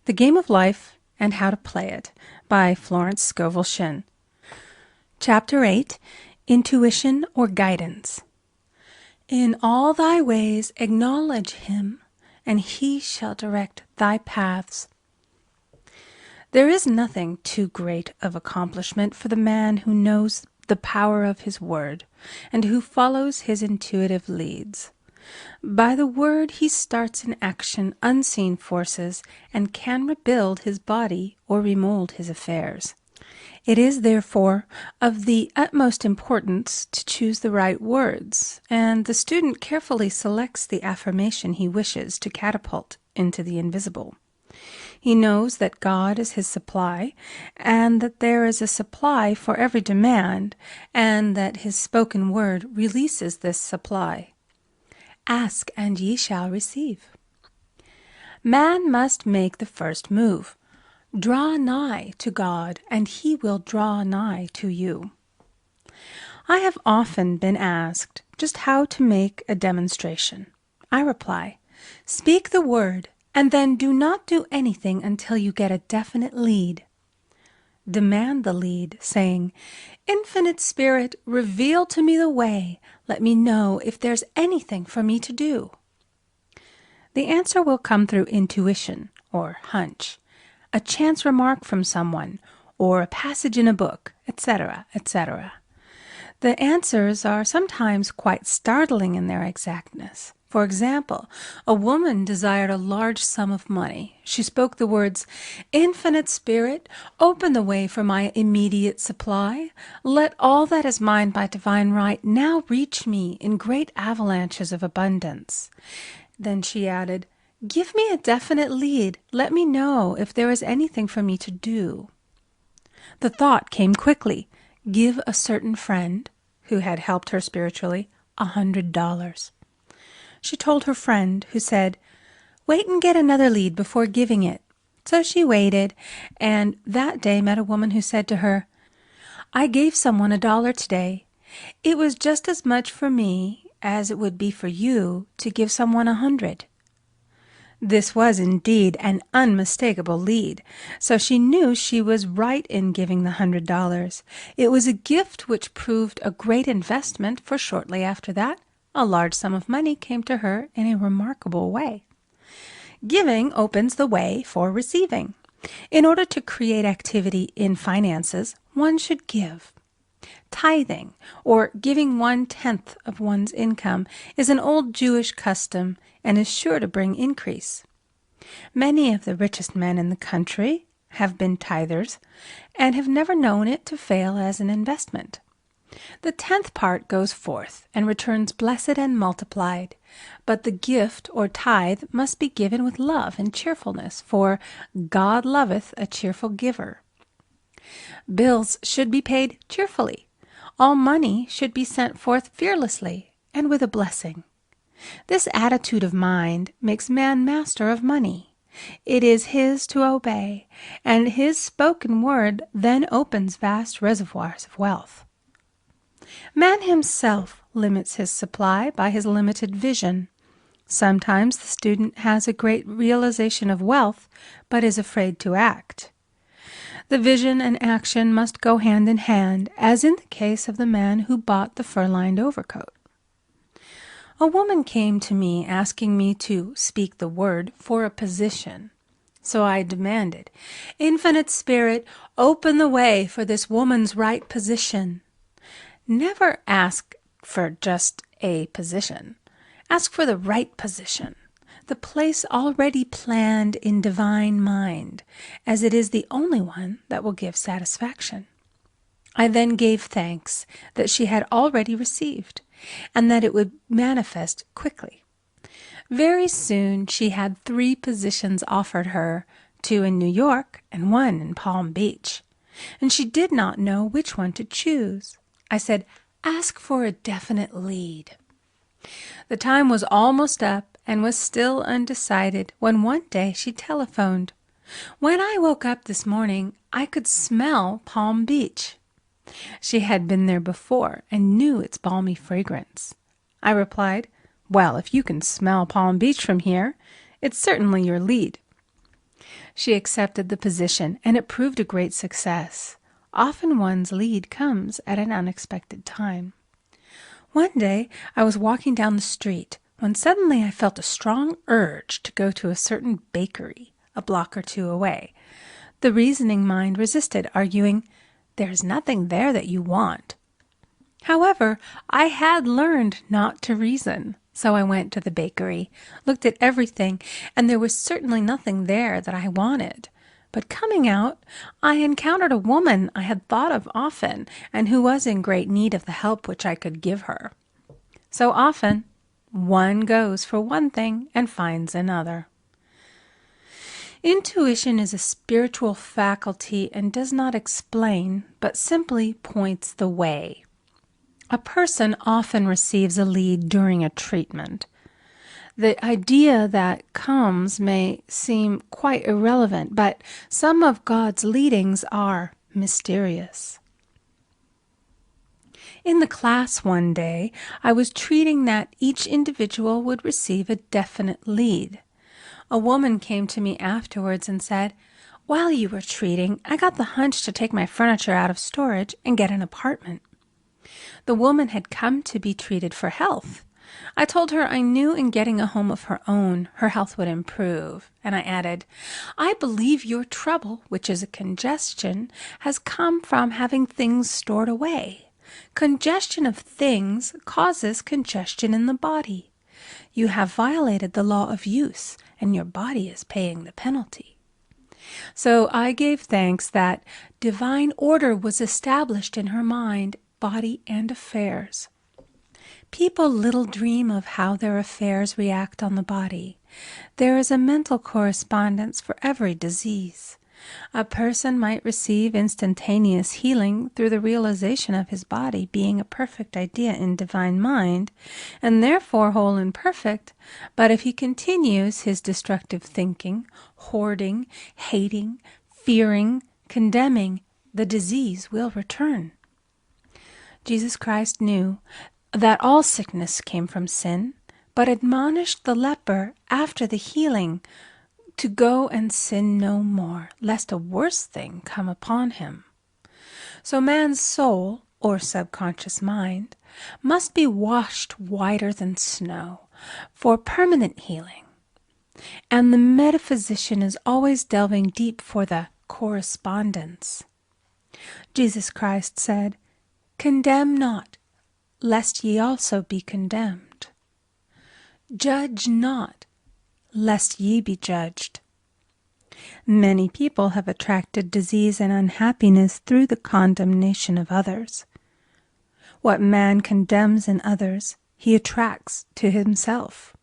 The Game of Life and How to Play It by Florence Shinn. Chapter 8, Intuition or Guidance. In all thy ways acknowledge him, and he shall direct thy paths. There is nothing too great of accomplishment for the man who knows the power of his word, and who follows his intuitive leads. By the word he starts in action unseen forces, and can rebuild his body or remold his affairs. It is, therefore, of the utmost importance to choose the right words, and the student carefully selects the affirmation he wishes to catapult into the invisible. He knows that God is his supply, and that there is a supply for every demand, and that his spoken word releases this supply. Ask, and ye shall receive. Man must make the first move. Draw nigh to God, and he will draw nigh to you. I have often been asked just how to make a demonstration. I reply, speak the word, and then do not do anything until you get a definite lead. Demand the lead, saying, Infinite Spirit, reveal to me the way. Let me know if there's anything for me to do. The answer will come through intuition, or hunch, a chance remark from someone, or a passage in a book, etc., etc. The answers are sometimes quite startling in their exactness. For example, a woman desired a large sum of money. She spoke the words, Infinite Spirit, open the way for my immediate supply. Let all that is mine by divine right now reach me in great avalanches of abundance. Then she added, give me a definite lead. Let me know if there is anything for me to do. The thought came quickly. Give a certain friend, who had helped her spiritually, $100. She told her friend, who said, wait and get another lead before giving it. So she waited, and that day met a woman who said to her, I gave someone $1 today. It was just as much for me as it would be for you to give someone 100. This was indeed an unmistakable lead, so she knew she was right in giving the $100. It was a gift which proved a great investment, for shortly after that, a large sum of money came to her in a remarkable way. Giving opens the way for receiving. In order to create activity in finances, one should give. Tithing, or giving 1/10 of one's income, is an old Jewish custom and is sure to bring increase. Many of the richest men in the country have been tithers and have never known it to fail as an investment. The 10th part goes forth and returns blessed and multiplied, but the gift or tithe must be given with love and cheerfulness, for God loveth a cheerful giver. Bills should be paid cheerfully. All money should be sent forth fearlessly and with a blessing. This attitude of mind makes man master of money. It is his to obey, and his spoken word then opens vast reservoirs of wealth. Man himself limits his supply by his limited vision. Sometimes the student has a great realization of wealth, but is afraid to act. The vision and action must go hand in hand, as in the case of the man who bought the fur-lined overcoat. A woman came to me asking me to speak the word for a position. So I demanded, Infinite Spirit, open the way for this woman's right position. Never ask for just a position. Ask for the right position, the place already planned in divine mind, as it is the only one that will give satisfaction. I then gave thanks that she had already received, and that it would manifest quickly. Very soon she had 3 positions offered her, 2 in New York and 1 in Palm Beach, and she did not know which one to choose. I said, ask for a definite lead. The time was almost up and was still undecided when one day she telephoned. When I woke up this morning, I could smell Palm Beach. She had been there before and knew its balmy fragrance. I replied, well, if you can smell Palm Beach from here, it's certainly your lead. She accepted the position, and it proved a great success. Often one's lead comes at an unexpected time. One day I was walking down the street when suddenly I felt a strong urge to go to a certain bakery a block or two away. The reasoning mind resisted, arguing, "There's nothing there that you want." However, I had learned not to reason, so I went to the bakery, looked at everything, and there was certainly nothing there that I wanted. But coming out, I encountered a woman I had thought of often, and who was in great need of the help which I could give her. So often, one goes for one thing and finds another. Intuition is a spiritual faculty and does not explain, but simply points the way. A person often receives a lead during a treatment. The idea that comes may seem quite irrelevant, but some of God's leadings are mysterious. In the class one day, I was treating that each individual would receive a definite lead. A woman came to me afterwards and said, "While you were treating, I got the hunch to take my furniture out of storage and get an apartment." The woman had come to be treated for health. I told her I knew in getting a home of her own, her health would improve. And I added, "I believe your trouble, which is a congestion, has come from having things stored away. Congestion of things causes congestion in the body. You have violated the law of use, and your body is paying the penalty." So I gave thanks that divine order was established in her mind, body, and affairs. People little dream of how their affairs react on the body. There is a mental correspondence for every disease. A person might receive instantaneous healing through the realization of his body being a perfect idea in divine mind, and therefore whole and perfect, but if he continues his destructive thinking, hoarding, hating, fearing, condemning, the disease will return. Jesus Christ knew that all sickness came from sin, but admonished the leper after the healing to go and sin no more, lest a worse thing come upon him. So man's soul, or subconscious mind, must be washed whiter than snow for permanent healing. And the metaphysician is always delving deep for the correspondence. Jesus Christ said, "Condemn not, lest ye also be condemned. Judge not, lest ye be judged." Many people have attracted disease and unhappiness through the condemnation of others. What man condemns in others, he attracts to himself.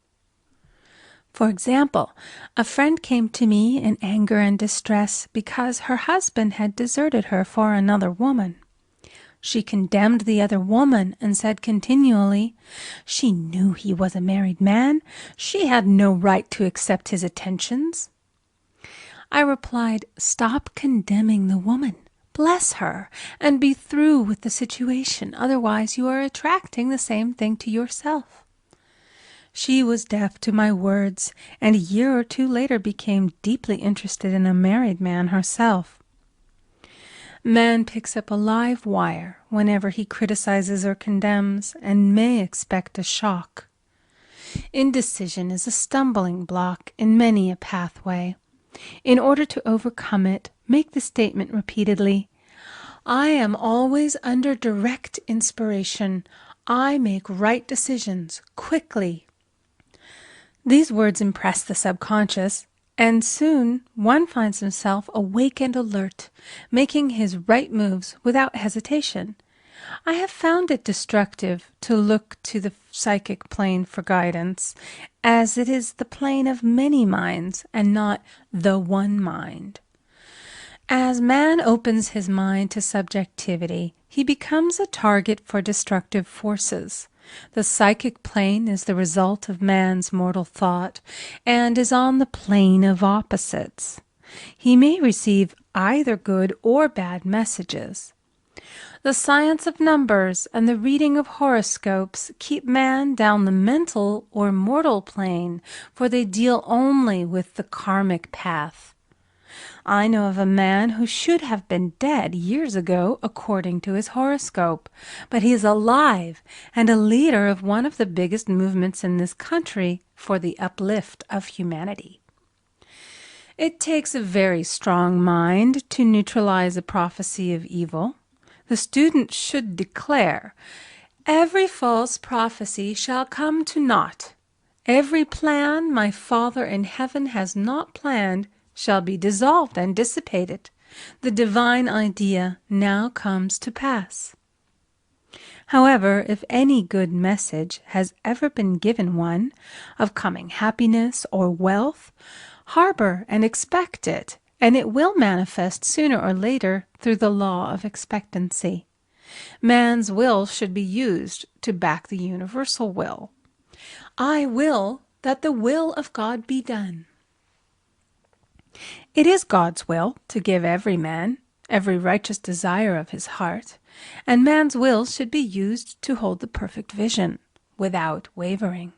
For example, a friend came to me in anger and distress because her husband had deserted her for another woman. She condemned the other woman and said continually, "She knew he was a married man. She had no right to accept his attentions." I replied, "Stop condemning the woman. Bless her and be through with the situation. Otherwise you are attracting the same thing to yourself." She was deaf to my words, and a year or two later became deeply interested in a married man herself. Man picks up a live wire whenever he criticizes or condemns, and may expect a shock. Indecision is a stumbling block in many a pathway. In order to overcome it, make the statement repeatedly, "I am always under direct inspiration. I make right decisions quickly." These words impress the subconscious, and soon one finds himself awake and alert, making his right moves without hesitation. I have found it destructive to look to the psychic plane for guidance, as it is the plane of many minds and not the one mind. As man opens his mind to subjectivity, he becomes a target for destructive forces. The psychic plane is the result of man's mortal thought and is on the plane of opposites. He may receive either good or bad messages. The science of numbers and the reading of horoscopes keep man down the mental or mortal plane, for they deal only with the karmic path. I know of a man who should have been dead years ago according to his horoscope, but he is alive and a leader of one of the biggest movements in this country for the uplift of humanity. It takes a very strong mind to neutralize a prophecy of evil. The student should declare, "Every false prophecy shall come to naught. Every plan my Father in heaven has not planned shall be dissolved and dissipated. The divine idea now comes to pass." However, if any good message has ever been given one, of coming happiness or wealth, harbor and expect it, and it will manifest sooner or later through the law of expectancy. Man's will should be used to back the universal will. I will that the will of God be done. It is God's will to give every man every righteous desire of his heart, and man's will should be used to hold the perfect vision, without wavering.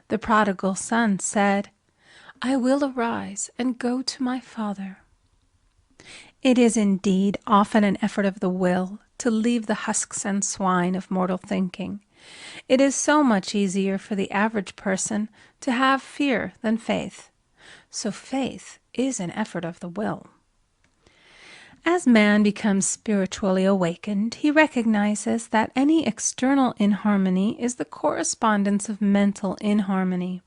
The prodigal son said, "I will arise and go to my father." It is indeed often an effort of the will to leave the husks and swine of mortal thinking. It is so much easier for the average person to have fear than faith. So faith is an effort of the will. As man becomes spiritually awakened, he recognizes that any external inharmony is the correspondence of mental inharmony.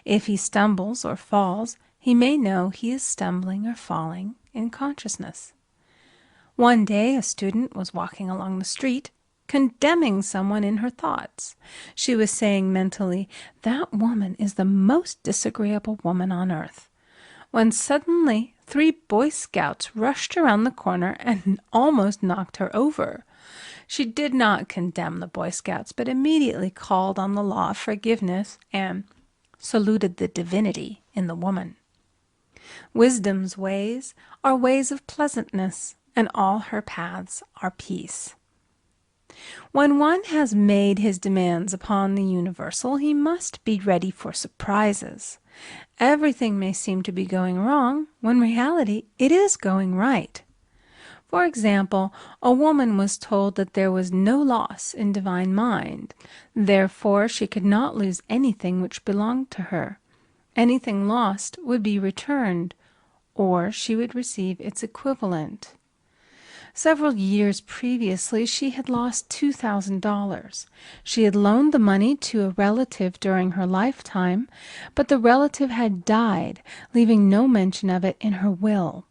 If he stumbles or falls, he may know he is stumbling or falling in consciousness. One day a student was walking along the street, condemning someone in her thoughts. She was saying mentally, "That woman is the most disagreeable woman on earth," when suddenly 3 Boy Scouts rushed around the corner and almost knocked her over. She did not condemn the Boy Scouts, but immediately called on the law of forgiveness and saluted the divinity in the woman. Wisdom's ways are ways of pleasantness, and all her paths are peace. When one has made his demands upon the universal, he must be ready for surprises. Everything may seem to be going wrong, when in reality it is going right. For example, a woman was told that there was no loss in divine mind. Therefore, she could not lose anything which belonged to her. Anything lost would be returned, or she would receive its equivalent. Several years previously, she had lost $2,000. She had loaned the money to a relative during her lifetime, but the relative had died, leaving no mention of it in her will.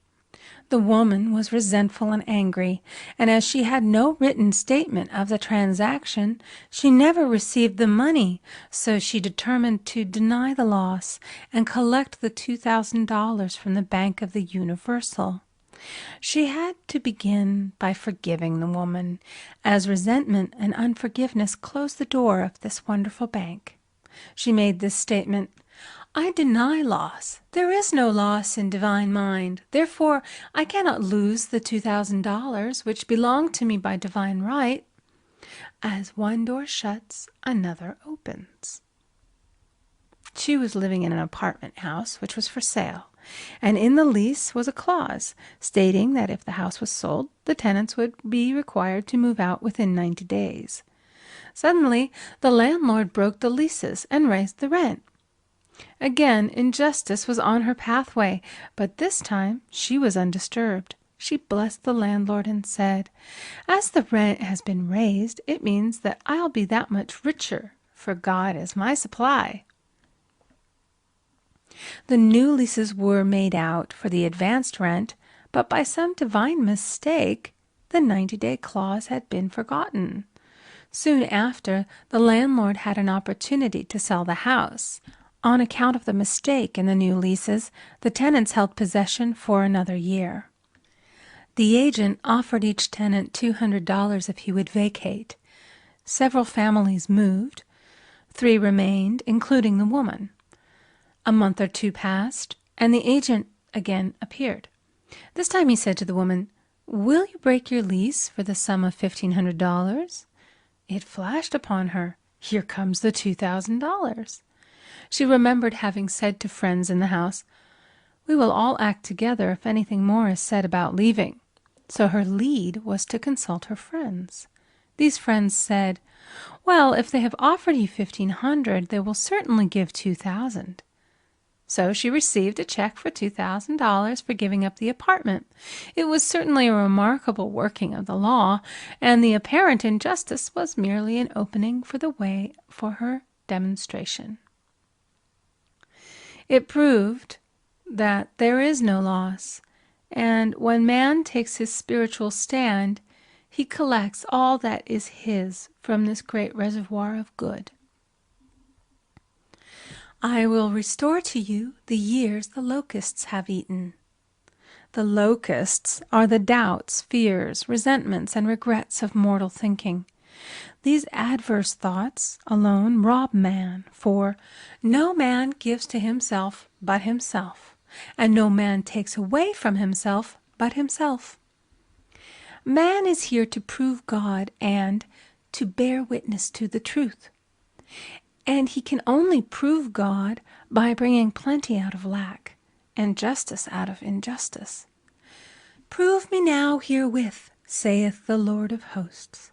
The woman was resentful and angry, and as she had no written statement of the transaction, she never received the money, so she determined to deny the loss and collect the $2,000 from the Bank of the Universal. She had to begin by forgiving the woman, as resentment and unforgiveness closed the door of this wonderful bank. She made this statement, "I deny loss. There is no loss in divine mind. Therefore, I cannot lose the $2,000 which belong to me by divine right. As one door shuts, another opens." She was living in an apartment house which was for sale, and in the lease was a clause stating that if the house was sold, the tenants would be required to move out within 90 days. Suddenly, the landlord broke the leases and raised the rent. Again, injustice was on her pathway, but this time she was undisturbed. She blessed the landlord and said, "As the rent has been raised, it means that I'll be that much richer, for God is my supply." The new leases were made out for the advanced rent, but by some divine mistake, the 90-day clause had been forgotten. Soon after, the landlord had an opportunity to sell the house. On account of the mistake in the new leases, the tenants held possession for another year. The agent offered each tenant $200 if he would vacate. Several families moved. 3 remained, including the woman. A month or 2 passed, and the agent again appeared. This time he said to the woman, "Will you break your lease for the sum of $1,500? It flashed upon her, "Here comes the $2,000. She remembered having said to friends in the house, We will all act together if anything more is said about leaving. So her lead was to consult her friends. These friends said, "Well, if they have offered you 1,500, they will certainly give 2,000. So she received a check for $2,000 for giving up the apartment. It was certainly a remarkable working of the law, and the apparent injustice was merely an opening for the way for her demonstration. It proved that there is no loss, and when man takes his spiritual stand, he collects all that is his from this great reservoir of good. I will restore to you the years the locusts have eaten. The locusts are the doubts, fears, resentments, and regrets of mortal thinking. These adverse thoughts alone rob man, for no man gives to himself but himself, and no man takes away from himself but himself. Man is here to prove God and to bear witness to the truth. And he can only prove God by bringing plenty out of lack and justice out of injustice. Prove me now herewith, saith the Lord of hosts,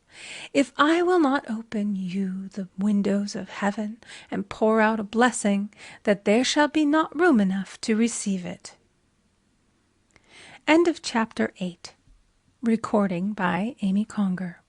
if I will not open you the windows of heaven and pour out a blessing, that there shall be not room enough to receive it. End of chapter 8. Recording by Amy Conger.